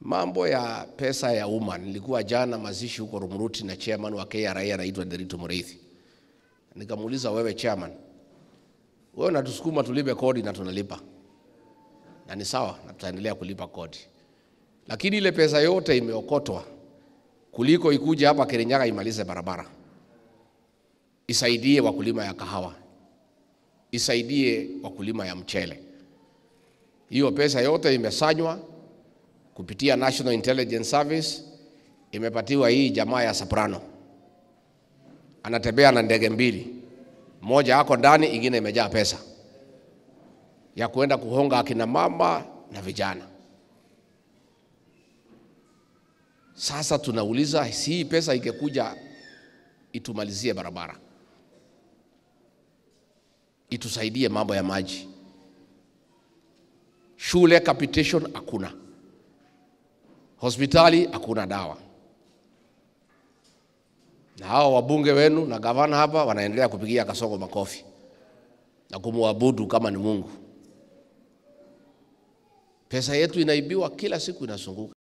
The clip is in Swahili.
Mambo ya pesa ya umma, nilikuwa jana mazishi huko Rumuruti na chairman wa KRA anaitwa Derito Mureithi. Nikamuuliza, wewe chairman, wewe unatusukuma tulipe kodi na tunalipa. Na ni sawa, na tutaendelea kulipa kodi. Lakini ile pesa yote imeokotwa kuliko ikuje hapa Kirinyaga imalize barabara. Isaidie wakulima ya kahawa. Isaidie wakulima ya mchele. Hiyo pesa yote imesanywa kupitia National Intelligence Service, imepatiwa hii jamaa ya Soprano. Anatembea na ndege mbili. Moja hako ndani, ingine imejaa pesa ya kuenda kuhonga akina mama na vijana. Sasa tunauliza, si hii pesa ingekuja itumalizie barabara, itusaidie mambo ya maji, shule capitation hakuna, hospitali hakuna dawa, na hao wabunge wenu na gavana hapa wanaendelea kupigia Kasongo makofi na kumuabudu kama ni Mungu. Pesa yetu inaibiwa kila siku, inasunguka.